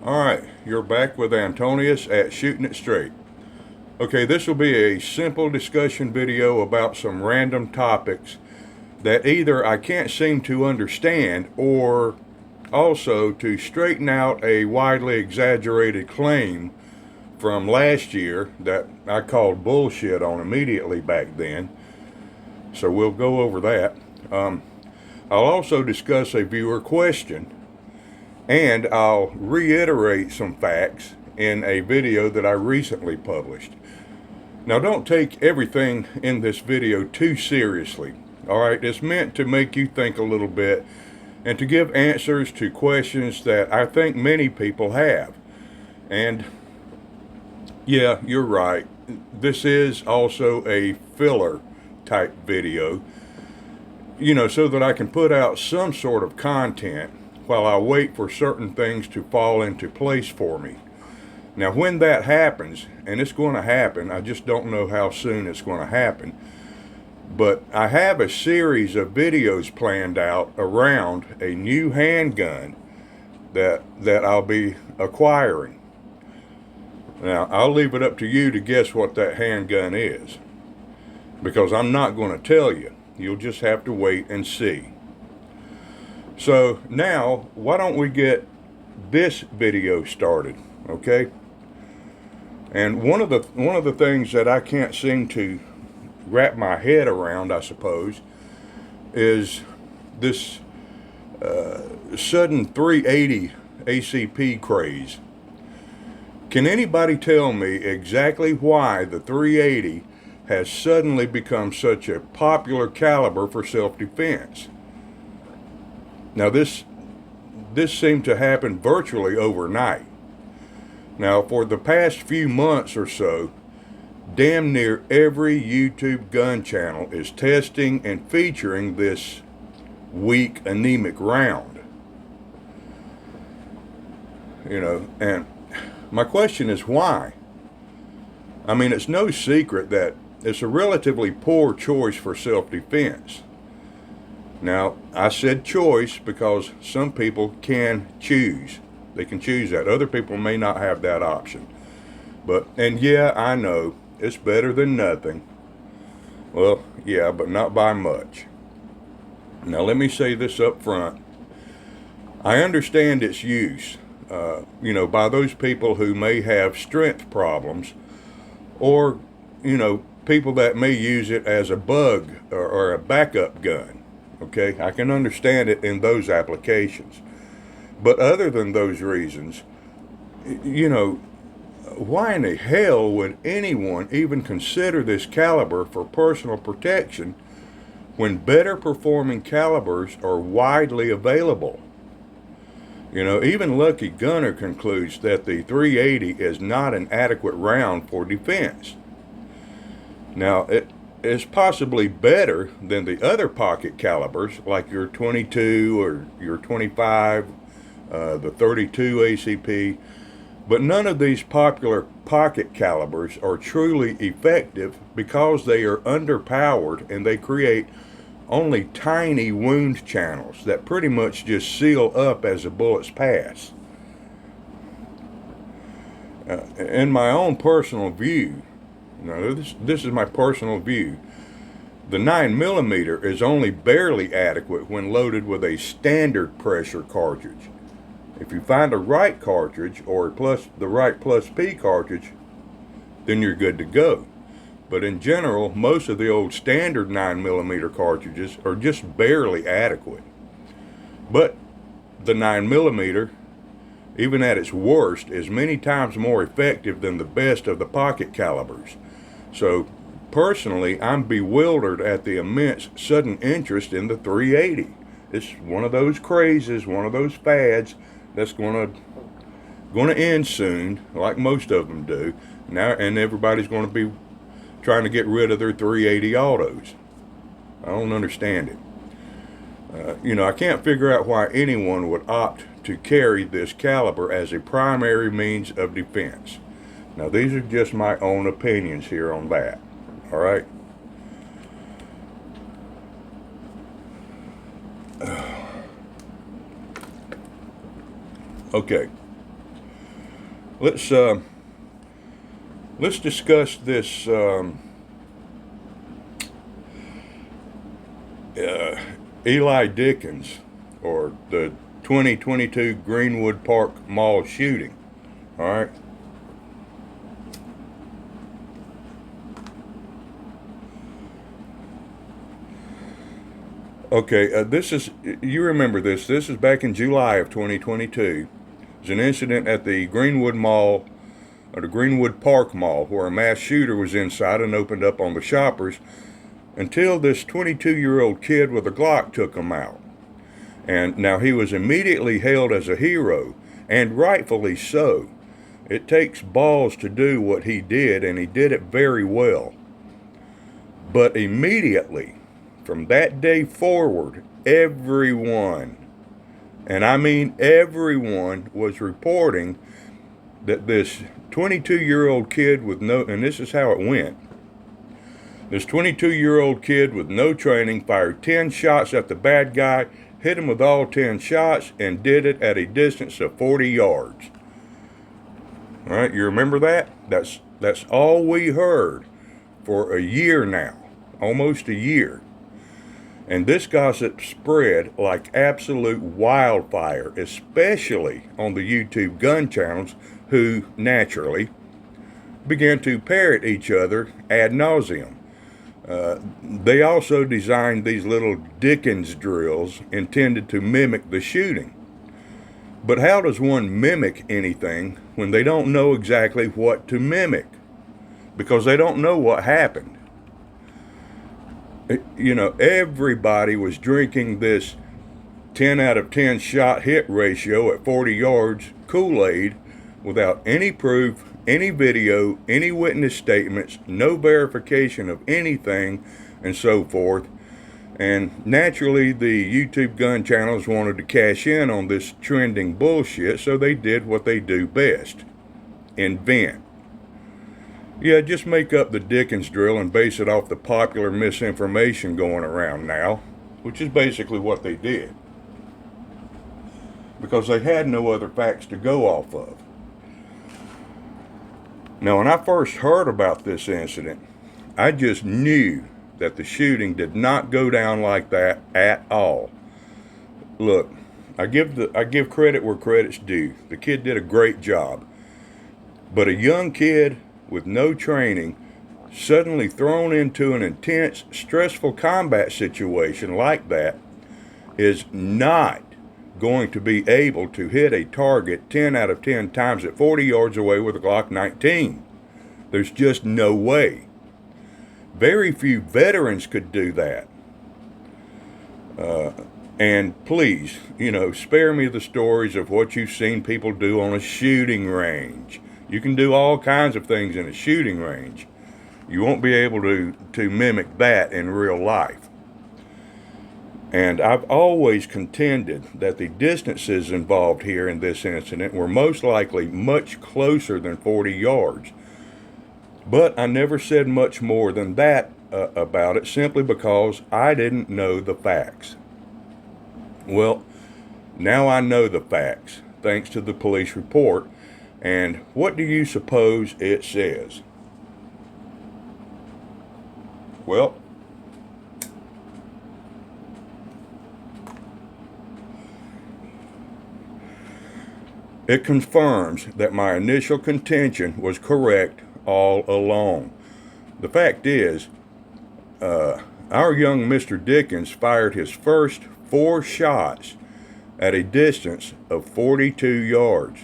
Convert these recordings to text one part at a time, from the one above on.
Alright, you're back with Antonius at Shooting It Straight. Okay, this will be a simple discussion video about some random topics that either I can't seem to understand or also to straighten out a widely exaggerated claim from last year that I called bullshit on immediately back then. So we'll go over that. I'll also discuss a viewer question, and I'll reiterate some facts in a video that I recently published. Now, don't take everything in this video too seriously. Alright, it's meant to make you think a little bit and to give answers to questions that I think many people have. And yeah, you're right. This is also a filler type video, so that I can put out some sort of content while I wait for certain things to fall into place for me. Now, when that happens, and it's going to happen, I just don't know how soon it's going to happen, but I have a series of videos planned out around a new handgun that I'll be acquiring. Now, I'll leave it up to you to guess what that handgun is, because I'm not going to tell you. You'll just have to wait and see. So now, why don't we get this video started, okay? And one of the things that I can't seem to wrap my head around, I suppose, is this sudden 380 ACP craze. Can anybody tell me exactly why the 380 has suddenly become such a popular caliber for self-defense? Now, this seemed to happen virtually overnight. Now, for the past few months or so, damn near every YouTube gun channel is testing and featuring this weak, anemic round. And my question is why? I mean, it's no secret that it's a relatively poor choice for self-defense. Now, I said choice because some people can choose. They can choose that. Other people may not have that option. And yeah, I know, it's better than nothing. Well, yeah, but not by much. Now, let me say this up front. I understand its use, by those people who may have strength problems, or, people that may use it as a bug or a backup gun. Okay, I can understand it in those applications. But other than those reasons, why in the hell would anyone even consider this caliber for personal protection when better performing calibers are widely available? Even Lucky Gunner concludes that the 380 is not an adequate round for defense. Now, it is possibly better than the other pocket calibers like your 22 or your 25, the 32 ACP, but none of these popular pocket calibers are truly effective because they are underpowered and they create only tiny wound channels that pretty much just seal up as the bullets pass. In my own personal view, this is my personal view, the 9mm is only barely adequate when loaded with a standard pressure cartridge. If you find a right cartridge or the right plus P cartridge, then you're good to go. But in general, most of the old standard 9mm cartridges are just barely adequate. But the 9mm, even at its worst, is many times more effective than the best of the pocket calibers. So, personally, I'm bewildered at the immense sudden interest in the 380. It's one of those crazes, one of those fads that's going to end soon, like most of them do. Now, and everybody's going to be trying to get rid of their 380 autos. I don't understand it. I can't figure out why anyone would opt to carry this caliber as a primary means of defense. Now, these are just my own opinions here on that. All right? Okay. let's let's discuss this Eli Dickens, or the 2022 Greenwood Park Mall shooting. All right. Okay, you remember this. This is back in July of 2022. There's an incident at the Greenwood Mall, or the Greenwood Park Mall, where a mass shooter was inside and opened up on the shoppers until this 22-year-old kid with a Glock took him out. And now he was immediately hailed as a hero, and rightfully so. It takes balls to do what he did, and he did it very well. But immediately, from that day forward, everyone, and I mean everyone, was reporting that this 22-year-old kid with no, and this is how it went. This 22-year-old kid with no training fired 10 shots at the bad guy, hit him with all 10 shots, and did it at a distance of 40 yards. All right, you remember that? That's all we heard for a year now, almost a year. And this gossip spread like absolute wildfire, especially on the YouTube gun channels, who naturally began to parrot each other ad nauseum. They also designed these little Dickens drills intended to mimic the shooting. But how does one mimic anything when they don't know exactly what to mimic? Because they don't know what happened. You know, everybody was drinking this 10 out of 10 shot hit ratio at 40 yards Kool-Aid without any proof, any video, any witness statements, no verification of anything, and so forth. And naturally, the YouTube gun channels wanted to cash in on this trending bullshit, so they did what they do best: invent. Yeah, just make up the Dickens drill and base it off the popular misinformation going around now, which is basically what they did, because they had no other facts to go off of. Now, when I first heard about this incident, I just knew that the shooting did not go down like that at all. Look, I give credit where credit's due. The kid did a great job. But a young kid with no training, suddenly thrown into an intense, stressful combat situation like that, is not going to be able to hit a target 10 out of 10 times at 40 yards away with a Glock 19. There's just no way. Very few veterans could do that. And please, spare me the stories of what you've seen people do on a shooting range. You can do all kinds of things in a shooting range. You won't be able to mimic that in real life. And I've always contended that the distances involved here in this incident were most likely much closer than 40 yards. But I never said much more than that about it, simply because I didn't know the facts. Well, now I know the facts, thanks to the police report. And what do you suppose it says? Well, it confirms that my initial contention was correct all along. The fact is, our young Mr. Dickens fired his first 4 shots at a distance of 42 yards.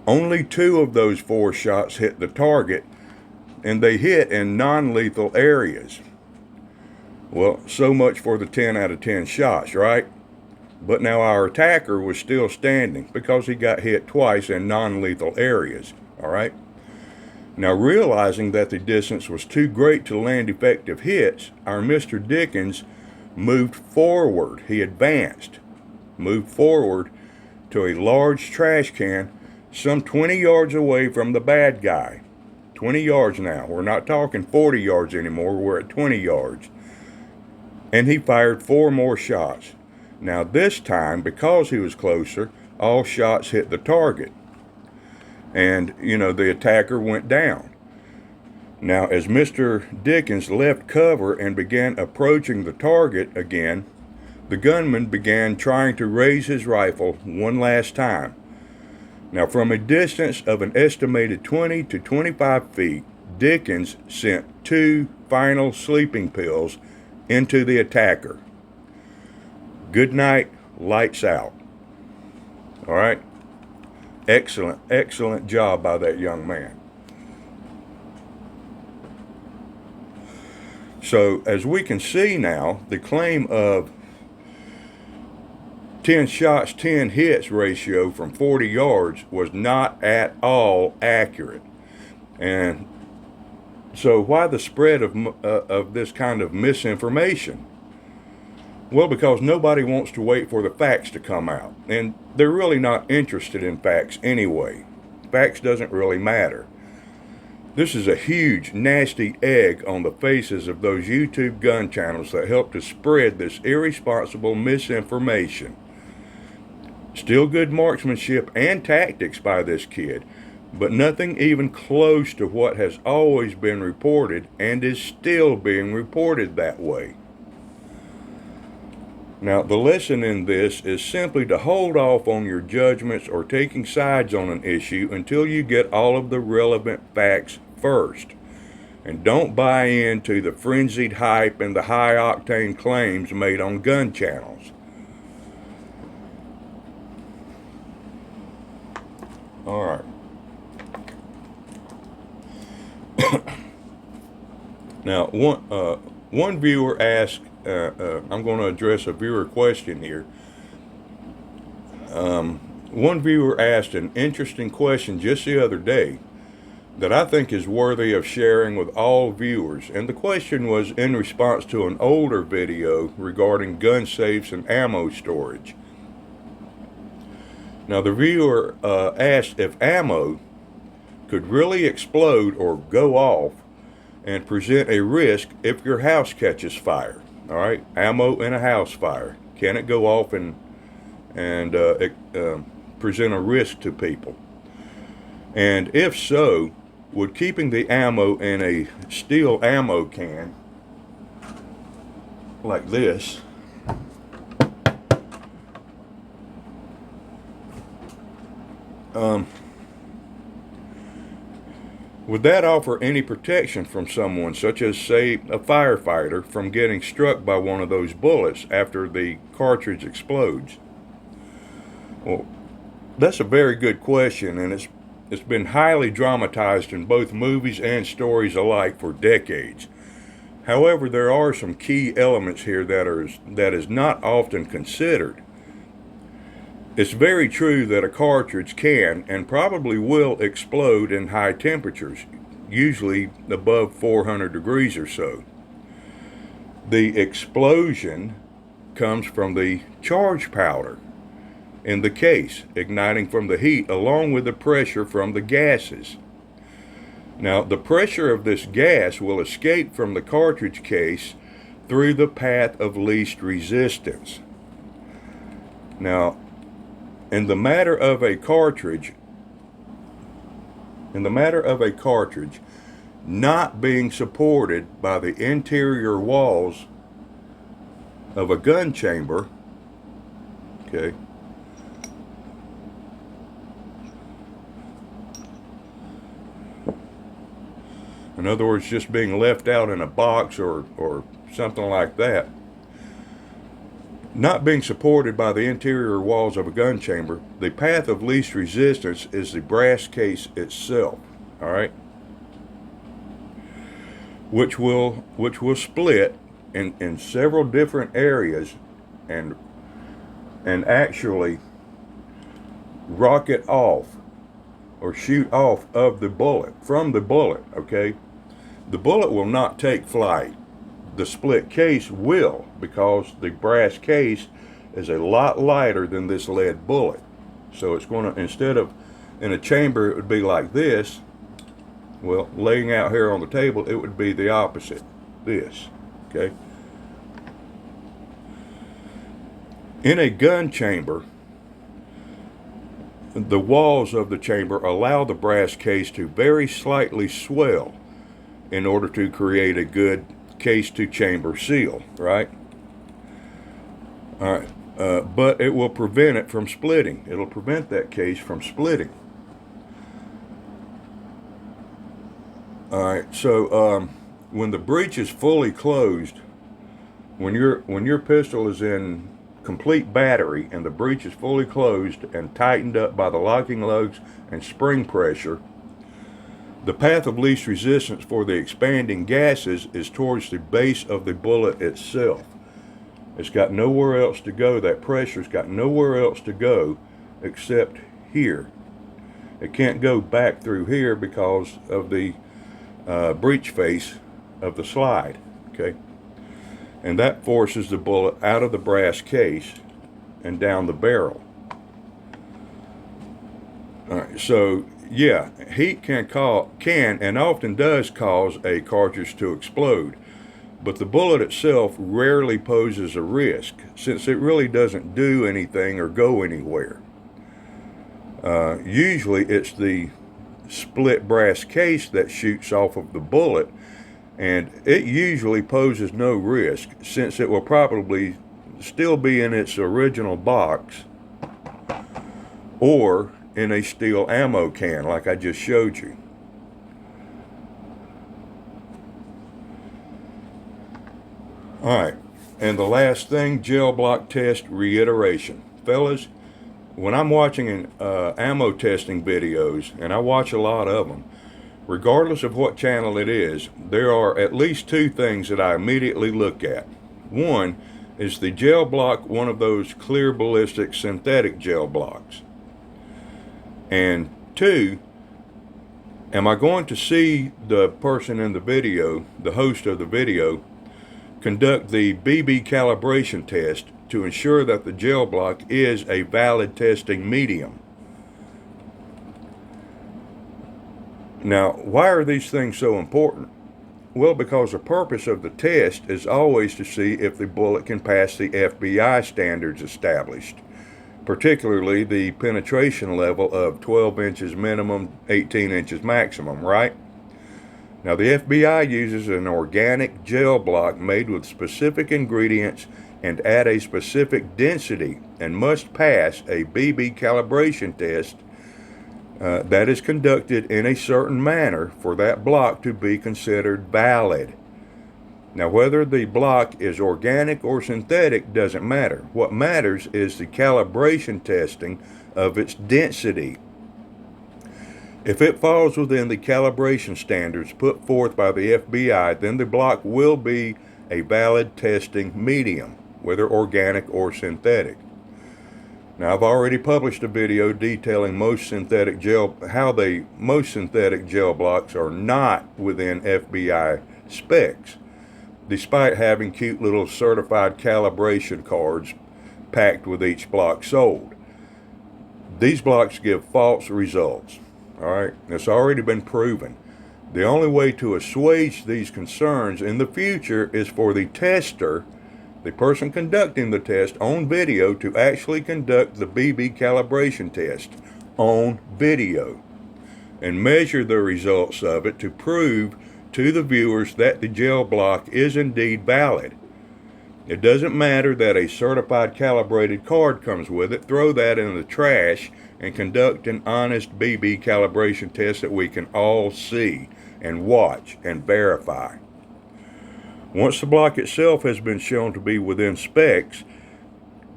Only 2 of those 4 shots hit the target, and they hit in non-lethal areas. Well, so much for the 10 out of 10 shots, right? But now our attacker was still standing because he got hit twice in non-lethal areas, all right? Now, realizing that the distance was too great to land effective hits, our Mr. Dickens moved forward. He moved forward to a large trash can some 20 yards away from the bad guy. 20 yards now. We're not talking 40 yards anymore. We're at 20 yards. And he fired 4 more shots. Now this time, because he was closer, all shots hit the target. and the attacker went down. Now, as Mr. Dickens left cover and began approaching the target again, the gunman began trying to raise his rifle one last time. Now, from a distance of an estimated 20 to 25 feet, Dickens sent 2 final sleeping pills into the attacker. Good night, lights out. All right? Excellent, excellent job by that young man. So, as we can see now, the claim of 10 shots, 10 hits ratio from 40 yards was not at all accurate. And so why the spread of this kind of misinformation? Well, because nobody wants to wait for the facts to come out. And they're really not interested in facts anyway. Facts doesn't really matter. This is a huge, nasty egg on the faces of those YouTube gun channels that help to spread this irresponsible misinformation. Still good marksmanship and tactics by this kid, but nothing even close to what has always been reported and is still being reported that way. Now, the lesson in this is simply to hold off on your judgments or taking sides on an issue until you get all of the relevant facts first. And don't buy into the frenzied hype and the high-octane claims made on gun channels. All right. Now, one viewer asked, I'm going to address a viewer question here. One viewer asked an interesting question just the other day that I think is worthy of sharing with all viewers. And the question was in response to an older video regarding gun safes and ammo storage. Now, the viewer asked if ammo could really explode or go off and present a risk if your house catches fire. All right, ammo in a house fire. Can it go off and present a risk to people? And if so, would keeping the ammo in a steel ammo can like this would that offer any protection from someone, such as, say, a firefighter, from getting struck by one of those bullets after the cartridge explodes? Well, that's a very good question, and it's been highly dramatized in both movies and stories alike for decades. However, there are some key elements here that is not often considered. It's very true that a cartridge can and probably will explode in high temperatures, usually above 400 degrees or so. The explosion comes from the charge powder in the case, igniting from the heat along with the pressure from the gases. Now, the pressure of this gas will escape from the cartridge case through the path of least resistance. Now, in the matter of a cartridge not being supported by the interior walls of a gun chamber, okay, in other words, just being left out in a box or something like that, not being supported by the interior walls of a gun chamber, the path of least resistance is the brass case itself, all right, which will split in several different areas and actually rocket off or shoot off of the bullet, from the bullet, okay? The bullet will not take flight. The split case will, because the brass case is a lot lighter than this lead bullet. So it's going to, instead of in a chamber, it would be like this. Well, laying out here on the table, it would be the opposite, this, okay? In a gun chamber, the walls of the chamber allow the brass case to very slightly swell in order to create a good case to chamber seal, right? All right. But it will prevent it from splitting. It'll prevent that case from splitting. All right. So when the breech is fully closed, when your pistol is in complete battery and the breech is fully closed and tightened up by the locking lugs and spring pressure, the path of least resistance for the expanding gases is towards the base of the bullet itself. It's got nowhere else to go. That pressure's got nowhere else to go except here. It can't go back through here because of the breech face of the slide, okay? And that forces the bullet out of the brass case and down the barrel. All right, so yeah, heat can and often does cause a cartridge to explode, but the bullet itself rarely poses a risk since it really doesn't do anything or go anywhere. Usually it's the split brass case that shoots off of the bullet, and it usually poses no risk since it will probably still be in its original box or in a steel ammo can like I just showed you. Alright, and the last thing, gel block test reiteration. Fellas, when I'm watching ammo testing videos, and I watch a lot of them, regardless of what channel it is, there are at least two things that I immediately look at. One, is the gel block one of those clear ballistic synthetic gel blocks? And two, am I going to see the person in the video, the host of the video, conduct the BB calibration test to ensure that the gel block is a valid testing medium? Now, why are these things so important? Well, because the purpose of the test is always to see if the bullet can pass the FBI standards established, particularly the penetration level of 12 inches minimum, 18 inches maximum, right? Now, the FBI uses an organic gel block made with specific ingredients and at a specific density and must pass a BB calibration test that is conducted in a certain manner for that block to be considered valid. Now, whether the block is organic or synthetic doesn't matter. What matters is the calibration testing of its density. If it falls within the calibration standards put forth by the FBI, then the block will be a valid testing medium, whether organic or synthetic. Now, I've already published a video detailing most synthetic gel blocks are not within FBI specs, despite having cute little certified calibration cards packed with each block sold. These blocks give false results. All right, it's already been proven. The only way to assuage these concerns in the future is for the tester, the person conducting the test on video, to actually conduct the BB calibration test on video and measure the results of it to prove to the viewers that the gel block is indeed valid. It doesn't matter that a certified calibrated card comes with it. Throw that in the trash and conduct an honest BB calibration test that we can all see and watch and verify. Once the block itself has been shown to be within specs,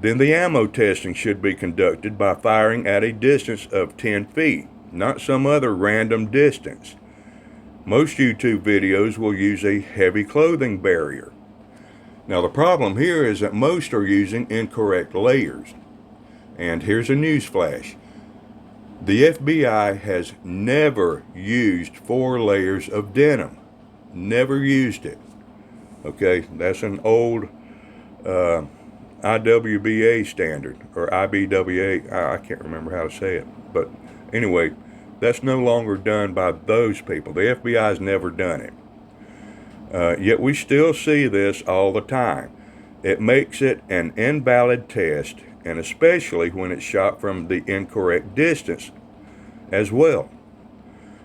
then the ammo testing should be conducted by firing at a distance of 10 feet, not some other random distance. Most YouTube videos will use a heavy clothing barrier. Now, the problem here is that most are using incorrect layers. And here's a news flash. The FBI has never used 4 layers of denim. Never used it. Okay, that's an old IWBA standard, or IBWA, I can't remember how to say it. But anyway, that's no longer done by those people. The FBI has never done it. Yet we still see this all the time. It makes it an invalid test and especially when it's shot from the incorrect distance as well.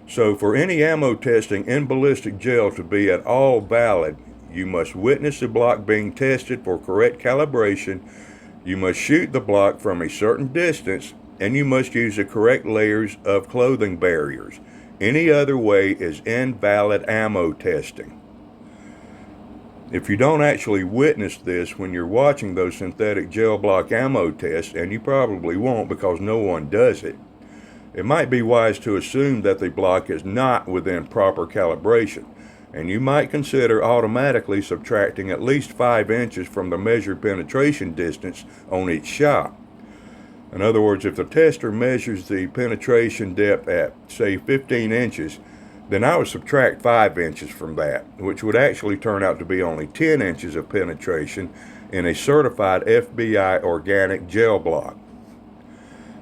So for any ammo testing in ballistic gel to be at all valid, you must witness the block being tested for correct calibration, you must shoot the block from a certain distance, and you must use the correct layers of clothing barriers. Any other way is invalid ammo testing. If you don't actually witness this when you're watching those synthetic gel block ammo tests, and you probably won't because no one does it, it might be wise to assume that the block is not within proper calibration, and you might consider automatically subtracting at least 5 inches from the measured penetration distance on each shot. In other words, if the tester measures the penetration depth at, say, 15 inches, then I would subtract 5 inches from that, which would actually turn out to be only 10 inches of penetration in a certified FBI organic gel block.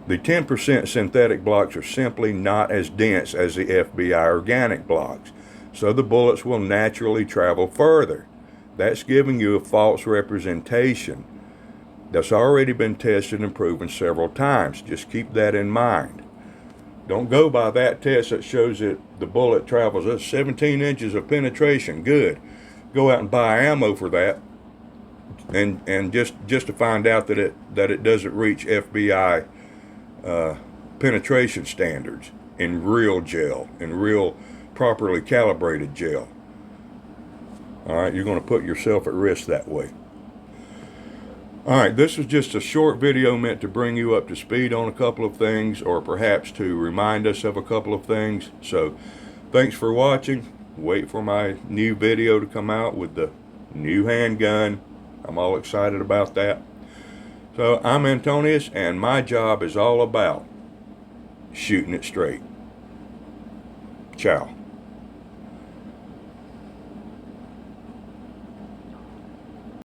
The 10% synthetic blocks are simply not as dense as the FBI organic blocks, so the bullets will naturally travel further. That's giving you a false representation that's already been tested and proven several times. Just keep that in mind. Don't go by that test that shows that the bullet travels at 17 inches of penetration. Good. Go out and buy ammo for that, and just to find out that it doesn't reach FBI penetration standards in real gel, in real properly calibrated gel. All right, you're going to put yourself at risk that way. All right, this was just a short video meant to bring you up to speed on a couple of things, or perhaps to remind us of a couple of things. So thanks for watching. Wait for my new video to come out with the new handgun. I'm all excited about that. So I'm Antonius, and my job is all about shooting it straight. Ciao.